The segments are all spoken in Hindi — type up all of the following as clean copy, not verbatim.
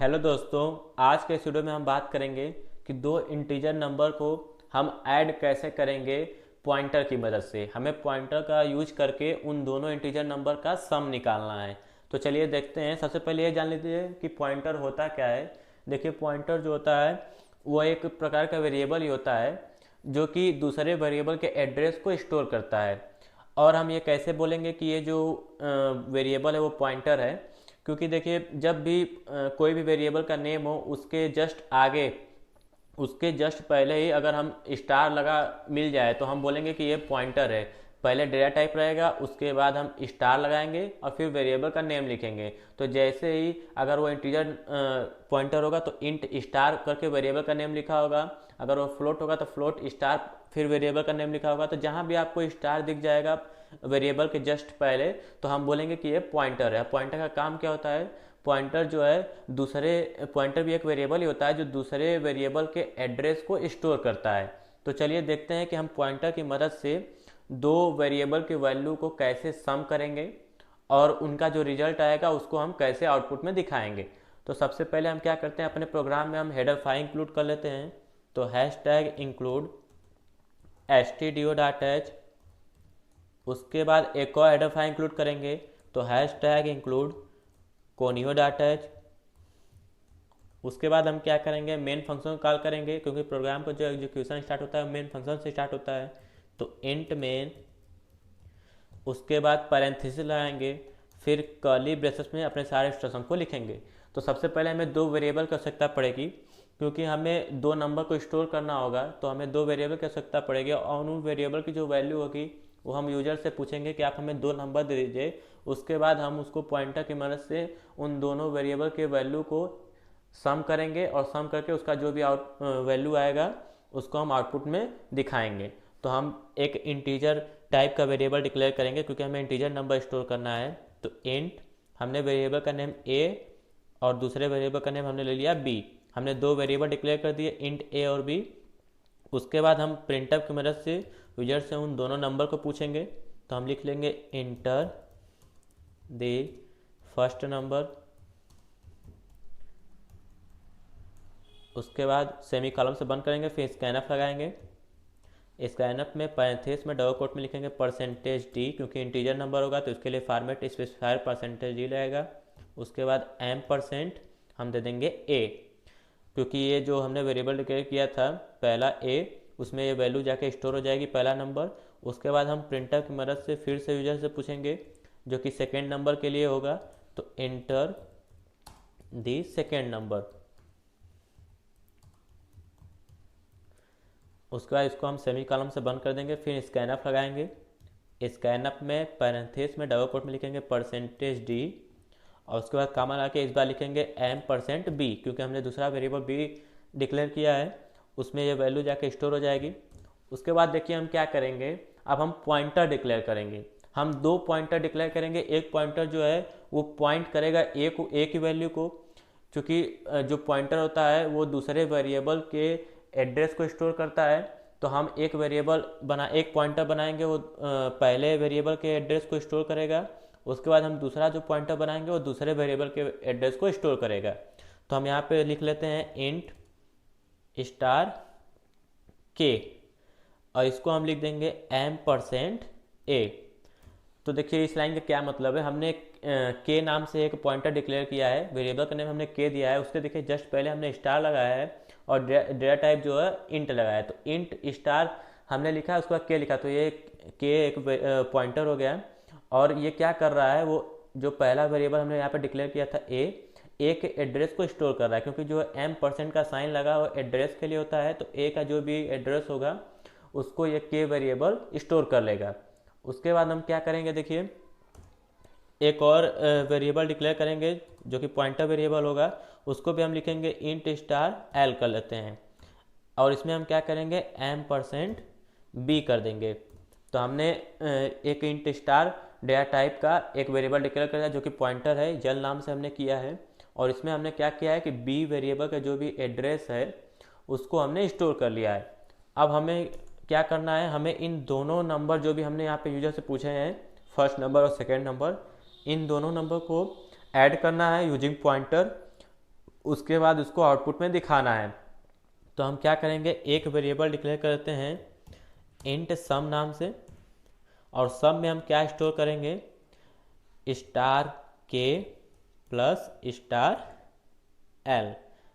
हेलो दोस्तों। आज के इस वीडियो में हम बात करेंगे कि दो इंटीजर नंबर को हम ऐड कैसे करेंगे पॉइंटर की मदद से। हमें पॉइंटर का यूज करके उन दोनों इंटीजर नंबर का सम निकालना है। तो चलिए देखते हैं। सबसे पहले ये जान लीजिए कि पॉइंटर होता क्या है। देखिए, पॉइंटर जो होता है वो एक प्रकार का वेरिएबल ही होता है जो कि दूसरे वेरिएबल के एड्रेस को स्टोर करता है। और हम ये कैसे बोलेंगे कि ये जो वेरिएबल है वो पॉइंटर है, क्योंकि देखिए जब भी कोई भी वेरिएबल का नेम हो उसके जस्ट आगे, उसके जस्ट पहले ही अगर हम स्टार लगा मिल जाए तो हम बोलेंगे कि ये पॉइंटर है। पहले डेटा टाइप रहेगा, उसके बाद हम स्टार लगाएंगे और फिर वेरिएबल का नेम लिखेंगे। तो जैसे ही अगर वो इंटीजर पॉइंटर होगा तो इंट स्टार करके वेरिएबल का नेम लिखा होगा। अगर वो फ्लोट होगा तो फ्लोट स्टार फिर वेरिएबल का नेम लिखा होगा। तो जहाँ भी आपको स्टार दिख जाएगा वेरिएबल के जस्ट पहले तो हम बोलेंगे कि ये पॉइंटर है। पॉइंटर का काम क्या होता है? पॉइंटर जो है दूसरे, पॉइंटर भी एक वेरिएबल ही होता है जो दूसरे वेरिएबल के एड्रेस को स्टोर करता है। तो चलिए देखते हैं कि हम पॉइंटर की मदद से दो वेरिएबल की वैल्यू को कैसे सम करेंगे और उनका जो रिजल्ट आएगा उसको हम कैसे आउटपुट में दिखाएंगे। तो सबसे पहले हम क्या करते हैं, अपने प्रोग्राम में हम हेडर फाइल इंक्लूड कर लेते हैं। तो हैश टैग इंक्लूड stdio.h, उसके बाद एक और हेडर फाइल इंक्लूड करेंगे तो हैश टैग इंक्लूड conio.h। उसके बाद हम क्या करेंगे, मेन फंक्शन कॉल करेंगे, क्योंकि प्रोग्राम का जो एग्जीक्यूशन स्टार्ट होता है मेन फंक्शन से स्टार्ट होता है। तो इंट मेन, उसके बाद पैरेंथेसिस लगाएंगे, फिर कर्ली ब्रेसेस में अपने सारे इंस्ट्रक्शन को लिखेंगे। तो सबसे पहले हमें दो वेरिएबल की आवश्यकता पड़ेगी, क्योंकि हमें दो नंबर को स्टोर करना होगा। तो हमें दो वेरिएबल की आवश्यकता पड़ेगी और उन वेरिएबल की जो वैल्यू होगी वो हम यूजर से पूछेंगे कि आप हमें दो नंबर दे दीजिए। उसके बाद हम उसको पॉइंटर की मदद से उन दोनों वेरिएबल के वैल्यू को सम करेंगे और सम करके उसका जो भी आउट वैल्यू आएगा उसको हम आउटपुट में दिखाएंगे। तो हम एक इंटीजर टाइप का वेरिएबल डिक्लेयर करेंगे, क्योंकि हमें इंटीजर नंबर स्टोर करना है। तो इंट, हमने वेरिएबल का नेम ए और दूसरे वेरिएबल का नेम हमने ले लिया बी। हमने दो वेरिएबल डिक्लेयर कर दिए, इंट ए और बी। उसके बाद हम प्रिंटफ की मदद से यूजर से उन दोनों नंबर को पूछेंगे। तो हम लिख लेंगे इंटर द फर्स्ट नंबर, उसके बाद सेमी कॉलम से बंद करेंगे, फिर स्कैनफ लगाएंगे। स्कैनफ में पैरेंथेसिस में डबल कोट में लिखेंगे परसेंटेज डी, क्योंकि इंटीजर नंबर होगा तो इसके लिए फॉर्मेट स्पेसिफायर परसेंटेज डी लगेगा। उसके बाद एम परसेंट हम दे देंगे ए, क्योंकि ये जो हमने वेरिएबल डिक्लेयर किया था पहला ए, उसमें ये वैल्यू जाके स्टोर हो जाएगी पहला नंबर। उसके बाद हम प्रिंटर की मदद से फिर से यूजर से पूछेंगे जो कि सेकेंड नंबर के लिए होगा। तो एंटर दी सेकेंड नंबर, उसके बाद इसको हम सेमी कॉलम से बंद कर देंगे, फिर स्कैनअप लगाएंगे। स्कैनअप में पैरेंथेसिस में डबल कोट में लिखेंगे परसेंटेज डी और उसके बाद कामा ला के इस बार लिखेंगे एम परसेंट बी, क्योंकि हमने दूसरा वेरिएबल बी डिक्लेयर किया है, उसमें ये वैल्यू जाके स्टोर हो जाएगी। उसके बाद देखिए हम क्या करेंगे, अब हम पॉइंटर डिक्लेयर करेंगे। हम दो पॉइंटर डिक्लेयर करेंगे। एक पॉइंटर जो है वो पॉइंट करेगा ए को, ए की वैल्यू को, क्योंकि जो पॉइंटर होता है वो दूसरे वेरिएबल के एड्रेस को स्टोर करता है। तो हम एक वेरिएबल बना, एक पॉइंटर बनाएंगे, वो पहले वेरिएबल के एड्रेस को स्टोर करेगा। उसके बाद हम दूसरा जो पॉइंटर बनाएंगे वो दूसरे वेरिएबल के एड्रेस को स्टोर करेगा। तो हम यहाँ पे लिख लेते हैं इंट स्टार के और इसको हम लिख देंगे एम परसेंट ए। तो देखिए इस लाइन का क्या मतलब है, हमने के नाम से एक पॉइंटर डिक्लेयर किया है, वेरिएबल का नेम हमने के दिया है, उसके देखिए जस्ट पहले हमने स्टार लगाया है और डेटा टाइप जो है इंट लगाया है। तो इंट स्टार हमने लिखा है, उसके बाद के लिखा, तो ये के एक पॉइंटर हो गया। और ये क्या कर रहा है, वो जो पहला वेरिएबल हमने यहाँ पे डिक्लेयर किया था ए के एड्रेस को स्टोर कर रहा है, क्योंकि जो एम परसेंट का साइन लगा वो एड्रेस के लिए होता है। तो ए का जो भी एड्रेस होगा उसको ये के वेरिएबल स्टोर कर लेगा। उसके बाद हम क्या करेंगे, देखिए एक और वेरिएबल डिक्लेयर करेंगे जो कि पॉइंटर वेरिएबल होगा, उसको भी हम लिखेंगे इंट स्टार एल कर लेते हैं और इसमें हम क्या करेंगे एम परसेंट बी कर देंगे। तो हमने एक इंट स्टार डेटा टाइप का एक वेरिएबल डिक्लेयर कर दिया जो कि पॉइंटर है, जल नाम से हमने किया है। और इसमें हमने क्या किया है कि बी वेरिएबल का जो भी एड्रेस है उसको हमने स्टोर कर लिया है। अब हमें क्या करना है, हमें इन दोनों नंबर जो भी हमने यहाँ पे यूजर से पूछे हैं, फर्स्ट नंबर और सेकेंड नंबर, इन दोनों नंबर को ऐड करना है यूजिंग पॉइंटर। उसके बाद उसको आउटपुट में दिखाना है। तो हम क्या करेंगे, एक वेरिएबल डिक्लेयर करते हैं इंट सम नाम से, और सम में हम क्या स्टोर करेंगे, स्टार के प्लस स्टार एल।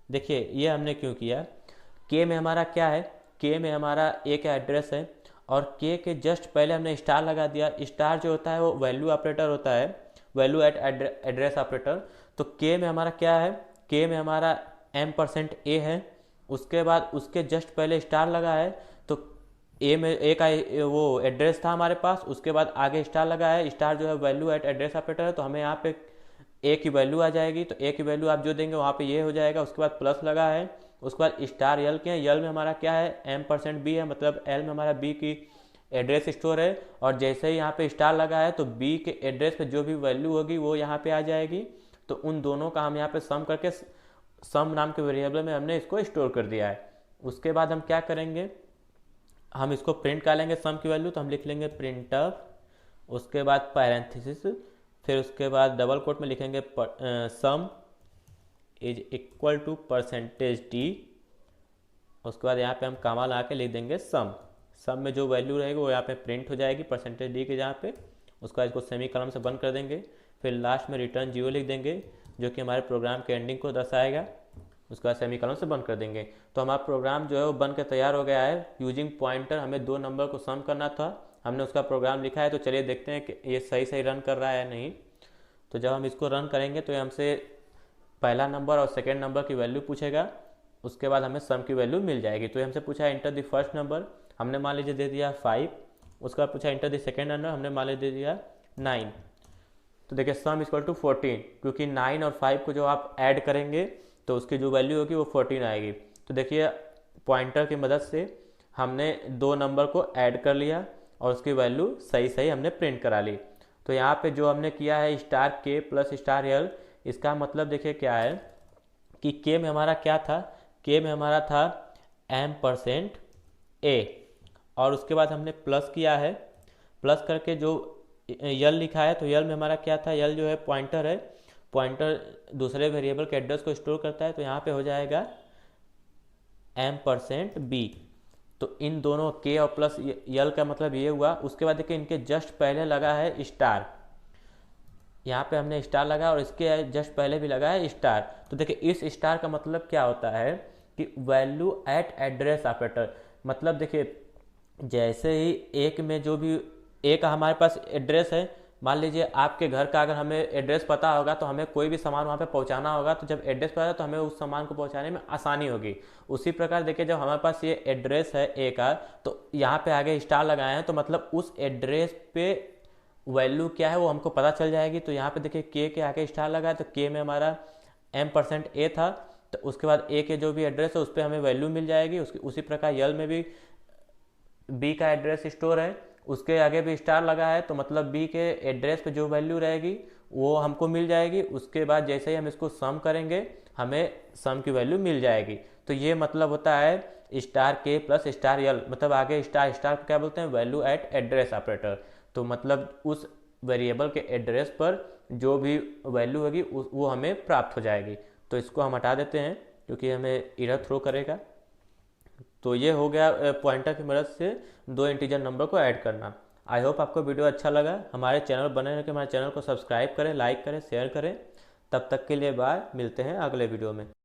देखिए ये हमने क्यों किया, के में हमारा क्या है, के में हमारा ए का एड्रेस है, और के जस्ट पहले हमने स्टार लगा दिया। स्टार जो होता है वो वैल्यू ऑपरेटर होता है, वैल्यू एट एड्रेस ऑपरेटर। तो के में हमारा क्या है, के में हमारा m% a है, उसके बाद उसके जस्ट पहले स्टार लगा है, तो ए में ए का वो एड्रेस था हमारे पास, उसके बाद आगे स्टार लगा है, स्टार जो है वैल्यू एट एड्रेस ऑपरेटर है, तो हमें यहाँ पे ए की वैल्यू आ जाएगी। तो ए की वैल्यू आप जो देंगे वहाँ पे ये हो जाएगा। उसके बाद प्लस लगा है, उसके बाद स्टार यल के, यल में हमारा क्या है, m%b है, मतलब एल में हमारा बी की एड्रेस स्टोर है, और जैसे ही यहाँ पे स्टार लगा है तो बी के एड्रेस पे जो भी वैल्यू होगी वो यहाँ पे आ जाएगी। तो उन दोनों का हम यहाँ पे सम करके सम नाम के वेरिएबल में हमने इसको स्टोर कर दिया है। उसके बाद हम क्या करेंगे, हम इसको प्रिंट कर लेंगे सम की वैल्यू। तो हम लिख लेंगे प्रिंटफ, उसके बाद पैरेंथेसिस, फिर उसके बाद डबल कोट में लिखेंगे sum is equal to %d। उसके बाद यहाँ पे हम कामा ला के लिख देंगे सम। सम में जो वैल्यू रहेगी वो यहाँ पे प्रिंट हो जाएगी %d के जहाँ पे। उसके बाद इसको सेमी कॉलम से बंद कर देंगे, फिर लास्ट में रिटर्न 0 लिख देंगे जो कि हमारे प्रोग्राम के एंडिंग को दर्शाएगा। उसके बाद सेमी कॉलम से बंद कर देंगे। तो हमारा प्रोग्राम जो है वो बन के तैयार हो गया है। यूजिंग पॉइंटर हमें 2 नंबर को सम करना था, हमने उसका प्रोग्राम लिखा है। तो चलिए देखते हैं कि ये सही सही रन कर रहा है नहीं। तो जब हम इसको रन करेंगे तो ये हमसे पहला नंबर और सेकेंड नंबर की वैल्यू पूछेगा, उसके बाद हमें सम की वैल्यू मिल जाएगी। तो ये हमसे पूछा इंटर द फर्स्ट नंबर, हमने मान लीजिए दे दिया 5। उसके बाद पूछा इंटर द सेकेंड नंबर, हमने मान लीजिए दे दिया 9। तो देखिए सम इक्वल टू 14, क्योंकि 9 और 5 को जो आप ऐड करेंगे तो उसकी जो वैल्यू होगी वो 14 आएगी। तो देखिए पॉइंटर की मदद से हमने 2 नंबर को ऐड कर लिया और उसकी वैल्यू सही सही हमने प्रिंट करा ली। तो यहाँ पे जो हमने किया है स्टार के प्लस स्टार यल, इसका मतलब देखिए क्या है कि के में हमारा क्या था, के में हमारा था m%a, और उसके बाद हमने प्लस किया है, प्लस करके जो यल लिखा है, तो यल में हमारा क्या था, यल जो है पॉइंटर है, पॉइंटर दूसरे वेरिएबल के एड्रेस को स्टोर करता है। तो यहाँ पे हो जाएगा m%b। तो इन दोनों के और प्लस यल का मतलब ये हुआ। उसके बाद देखिए इनके जस्ट पहले लगा है स्टार, यहाँ पे हमने स्टार लगा और इसके जस्ट पहले भी लगा है स्टार। तो देखिए इस स्टार का मतलब क्या होता है कि वैल्यू एट एड्रेस ऑपरेटर। मतलब देखिए जैसे ही एक में जो भी एक हमारे पास एड्रेस है, मान लीजिए आपके घर का अगर हमें एड्रेस पता होगा तो हमें कोई भी सामान वहाँ पे पहुँचाना होगा, तो जब एड्रेस पता है तो हमें उस सामान को पहुँचाने में आसानी होगी। उसी प्रकार देखिए जब हमारे पास ये एड्रेस है ए का, तो यहाँ पे आगे स्टार लगाए हैं, तो मतलब उस एड्रेस पे वैल्यू क्या है वो हमको पता चल जाएगी। तो यहाँ पे देखिए के आगे स्टार लगा है, तो के में हमारा m%a था, तो उसके बाद ए के जो भी एड्रेस है उस पर हमें वैल्यू मिल जाएगी। उसी प्रकार यल में भी बी का एड्रेस स्टोर है, उसके आगे भी स्टार लगा है, तो मतलब बी के एड्रेस पे जो वैल्यू रहेगी वो हमको मिल जाएगी। उसके बाद जैसे ही हम इसको सम करेंगे हमें सम की वैल्यू मिल जाएगी। तो ये मतलब होता है स्टार के प्लस स्टार यल, मतलब आगे स्टार स्टार को क्या बोलते हैं, वैल्यू एट एड्रेस ऑपरेटर। तो मतलब उस वेरिएबल के एड्रेस पर जो भी वैल्यू होगी वो हमें प्राप्त हो जाएगी। तो इसको हम हटा देते हैं क्योंकि हमें एरर थ्रो करेगा। तो ये हो गया पॉइंटर की मदद से 2 इंटीजर नंबर को ऐड करना। आई होप आपको वीडियो अच्छा लगा। हमारे चैनल बने रहकर हमारे चैनल को सब्सक्राइब करें, लाइक करें, शेयर करें। तब तक के लिए बाय, मिलते हैं अगले वीडियो में।